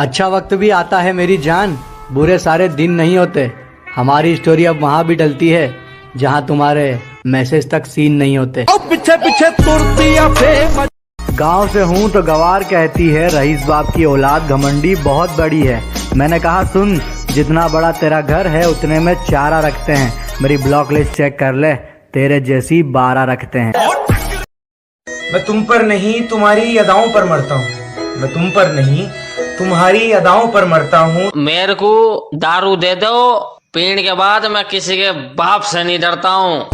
अच्छा वक्त भी आता है मेरी जान, बुरे सारे दिन नहीं होते। हमारी स्टोरी अब वहाँ भी डलती है जहाँ तुम्हारे मैसेज तक सीन नहीं होते। पीछे पीछे तुरती गांव से हूँ तो गवार कहती है, रईस बाप की औलाद घमंडी बहुत बड़ी है। मैंने कहा सुन, जितना बड़ा तेरा घर है उतने में चारा रखते हैं। मेरी ब्लॉक लिस्ट चेक कर ले, तेरे जैसी 12 रखते हैं। मैं तुम पर नहीं तुम्हारी अदाओं पर मरता हूँ। मैं तुम पर नहीं तुम्हारी अदाओं पर मरता हूँ। मेरे को दारू दे दो, पीने के बाद मैं किसी के बाप से नहीं डरता हूँ।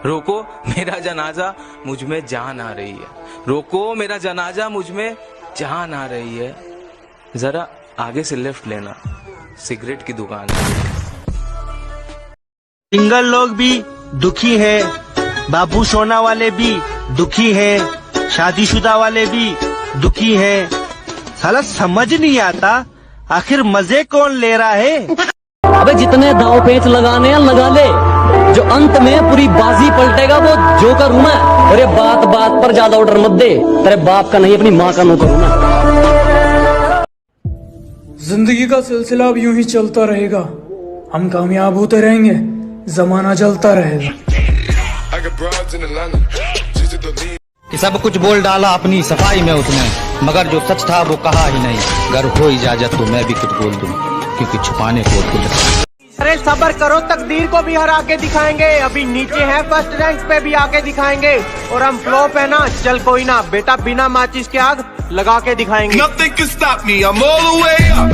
रोको मेरा जनाजा मुझ में जान आ रही है। रोको मेरा जनाजा मुझ में जान आ रही है। जरा आगे से लेफ्ट लेना, सिगरेट की दुकान है। सिंगल लोग भी दुखी है, बाबू सोना वाले भी दुखी है, शादीशुदा वाले भी दुखी है। साला समझ नहीं आता आखिर मजे कौन ले रहा है। अबे जितने दाव पेच लगाने हैं लगा ले, जो अंत में पूरी बाजी पलटेगा वो जोकर हूं मैं। अरे बात बात पर ज्यादा ऑर्डर मत दे, तेरे बाप का नहीं अपनी माँ का नौकर हूं मैं। जिंदगी का सिलसिला अब यूं ही चलता रहेगा, हम कामयाब होते रहेंगे, जमाना जलता रहेगा। सब कुछ बोल डाला अपनी सफाई में उसने, मगर जो सच था वो कहा ही नहीं। अगर हो इजाजत तो मैं भी कुछ बोल दूं, क्योंकि छुपाने को कुछ। अरे सब्र करो, तकदीर को भी हरा के दिखाएंगे। अभी नीचे है फर्स्ट रैंक पे भी आके दिखाएंगे, और हम फ्लॉप है ना, चल कोई ना बेटा, बिना माचिस के आग लगा के दिखाएंगे। Nothing can stop me, I'm all the way up.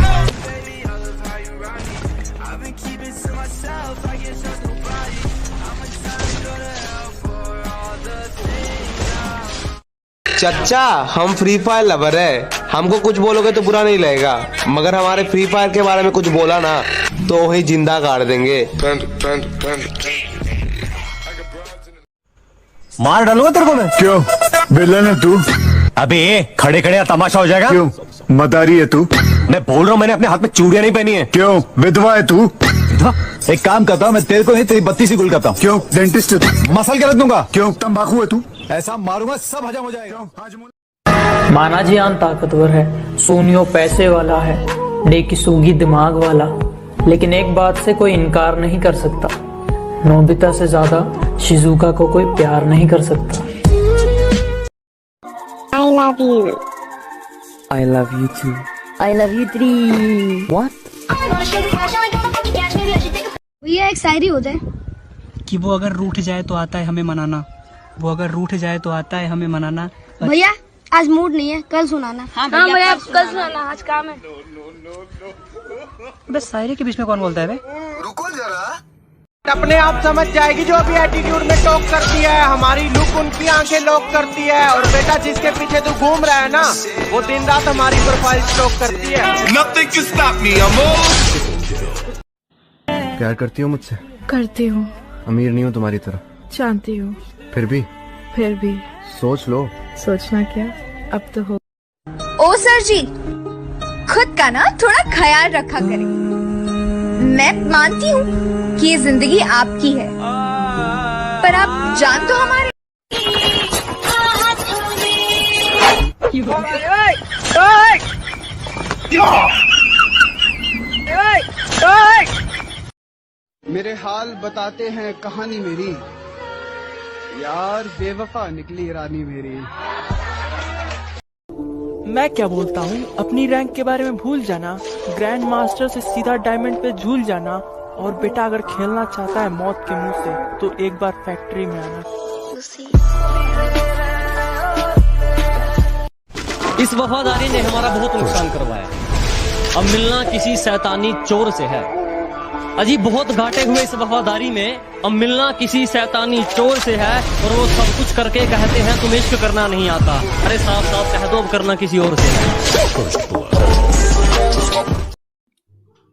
चच्चा हम फ्री फायर लवर है, हमको कुछ बोलोगे तो बुरा नहीं लगेगा, मगर हमारे फ्री फायर के बारे में कुछ बोला ना तो वही जिंदा गाड़ देंगे। मार डालूंगा तेरे को मैं। क्यों विलन है तू? अबे खड़े खड़े तमाशा हो जाएगा। क्यों मदारी है तू? मैं बोल रहा हूँ, मैंने अपने हाथ में चूड़ियां नहीं पहनी है। क्यों विधवा है तू? एक काम करता हूँ, मैं तेरे को नहीं तेरी बत्ती सी गुल करता हूँ। क्यों डेंटिस्ट है तू? मसल के रख दूंगा। क्यों तंबाकू है तू? ऐसा मारूंगा सब हजम हो जाएगा। मानाजियान ताकतवर है, सोनियो पैसे वाला है, डेकी सूगी दिमाग वाला, लेकिन एक बात से कोई इनकार नहीं कर सकता, नोबिता से ज्यादा शिजुका को कोई प्यार नहीं कर सकता। I love you. I love you too. I love you three. What? भैया एक शायरी हो जाए कि वो अगर रूठ जाए तो आता है हमें मनाना, वो अगर रूठ जाए तो आता है हमें मनाना। भैया आज मूड नहीं है, कल सुनाना। हाँ भैया कल सुनाना, आज काम है। बस शायरी के बीच में कौन बोलता है बे? रुको जरा, अपने आप समझ जाएगी जो अभी एटीट्यूड में टॉक करती है। हमारी लुक उनकी आंखें लॉक करती है, और बेटा जिसके पीछे तू घूम रहा है ना, वो दिन रात हमारी प्रोफाइल स्टॉक करती है। Nothing can stop me, I'm all... प्यार करती हो मुझसे? करती हूँ। अमीर नहीं हूँ तुम्हारी तरह, जानती हूँ, फिर भी सोच लो। सोचना क्या, अब तो हो। ओ सर जी, खुद का ना थोड़ा ख्याल रखा करें। मैं मानती हूँ कि ये जिंदगी आपकी है, पर आप जान तो हमारे। मेरे हाल बताते हैं कहानी मेरी, यार बेवफा निकली रानी मेरी। मैं क्या बोलता हूँ, अपनी रैंक के बारे में भूल जाना, ग्रैंड मास्टर से सीधा डायमंड पे झूल जाना, और बेटा अगर खेलना चाहता है मौत के मुंह से तो एक बार फैक्ट्री में आना। इस वफादारी ने हमारा बहुत नुकसान करवाया, अब मिलना किसी शैतानी चोर से है। अजी बहुत घाटे हुए इस वफादारी में, अब मिलना किसी शैतानी चोर से है, और वो सब कुछ करके कहते हैं तुम्हें इश्क करना नहीं आता। अरे साफ साफ कह दो अब करना किसी और से है।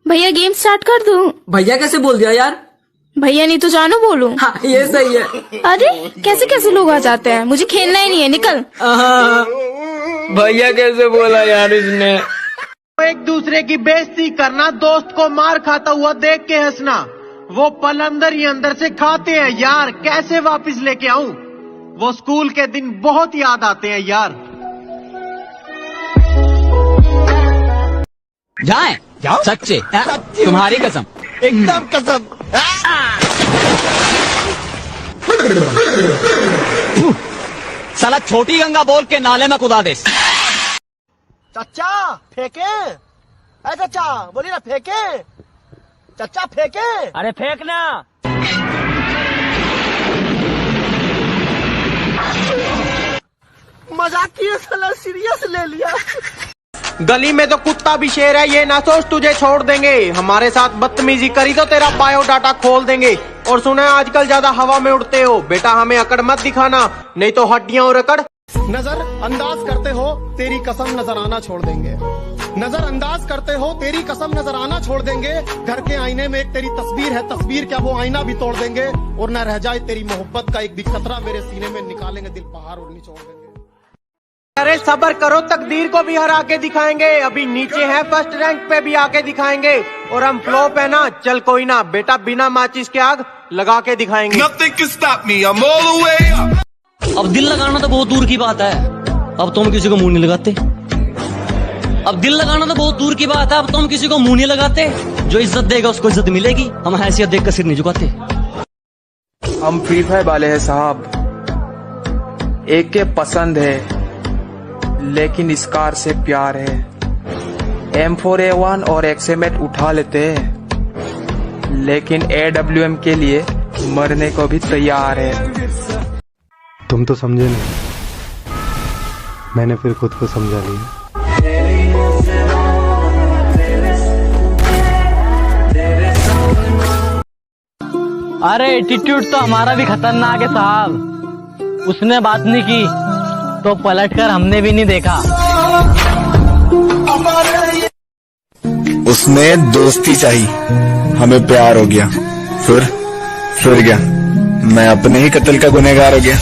भैया गेम स्टार्ट कर दूं? भैया कैसे बोल दिया यार? भैया नहीं तो जानू बोलूं? हाँ ये सही है। अरे कैसे कैसे लोग आ जाते हैं, मुझे खेलना ही नहीं है, निकल। भैया कैसे बोला यार इसने? एक दूसरे की बेइज्जती करना, दोस्त को मार खाता हुआ देख के हंसना, वो पल अंदर ही अंदर से खाते हैं यार। कैसे वापस लेके आऊं वो स्कूल के दिन, बहुत याद आते हैं यार। जाए जाओ सच्चे तुम्हारी कसम एकदम कसम। साला छोटी गंगा बोल के नाले में कुदा दे। चाचा फेंके, अरे चाचा बोलिए ना फेंके, चाचा फेंके। अरे फेंकना। मजाक किया साला, सीरियस ले लिया। गली में तो कुत्ता भी शेर है, ये ना सोच तुझे छोड़ देंगे। हमारे साथ बदतमीजी करी तो तेरा बायोडाटा खोल देंगे। और सुना है आजकल ज्यादा हवा में उड़ते हो, बेटा हमें अकड़ मत दिखाना, नहीं तो हड्डियां और अकड़। नजर अंदाज करते हो तेरी कसम नजर आना छोड़ देंगे। नजर अंदाज करते हो तेरी कसम नजर आना छोड़ देंगे। घर के आईने में एक तेरी तस्वीर है, तस्वीर क्या वो आईना भी तोड़ देंगे। और न रह जाए तेरी मोहब्बत का एक भी कतरा मेरे सीने में, निकालेंगे दिल पहाड़ और निचोड़ देंगे। अरे सब्र करो, तकदीर को भी हरा के दिखाएंगे। अभी नीचे है, फर्स्ट रैंक पे भी आके दिखाएंगे। और हम फ्लॉप है ना, चल कोई ना बेटा, बिना माचिस के आग लगा के दिखाएंगे। अब दिल लगाना तो बहुत दूर की बात है, अब तुम किसी को मुंह नहीं लगाते। अब दिल लगाना तो बहुत दूर की बात है, अब तुम किसी को मुंह नहीं लगाते। जो इज्जत देगा उसको इज्जत मिलेगी, हम हैसियत देख कर सिर नहीं झुकाते। हम फ्री फायर वाले हैं साहब, एक के पसंद है लेकिन स्कार से प्यार है। M4A1 और XM8 उठा लेते हैं लेकिन AWM के लिए मरने को भी तैयार है। तुम तो समझे नहीं, मैंने फिर खुद को समझा लिया। अरे एटीट्यूड तो हमारा भी खतरनाक है साहब। उसने बात नहीं की तो पलटकर हमने भी नहीं देखा। उसने दोस्ती चाही, हमें प्यार हो गया, फिर क्या, मैं अपने ही कत्ल का गुनहगार हो गया।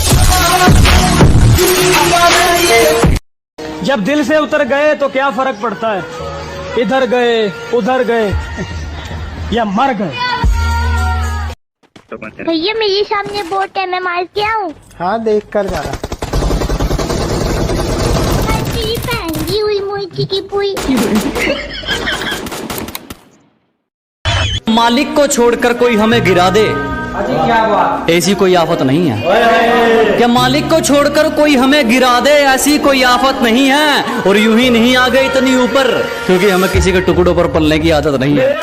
जब दिल से उतर गए तो क्या फर्क पड़ता है, इधर गए उधर गए या मर गए। भैया मेरे सामने बोट है, मैं मार के आऊँ? हाँ देख कर जा रहा। पहनगी हुई मोची की पुई। मालिक को छोड़कर कोई हमें गिरा दे, ऐसी कोई आफत नहीं है। क्या मालिक को छोड़कर कोई हमें गिरा दे, ऐसी कोई आफत नहीं है। और यूं ही नहीं आ गए इतनी ऊपर, क्योंकि हमें किसी के टुकड़ों पर पलने की आदत नहीं है।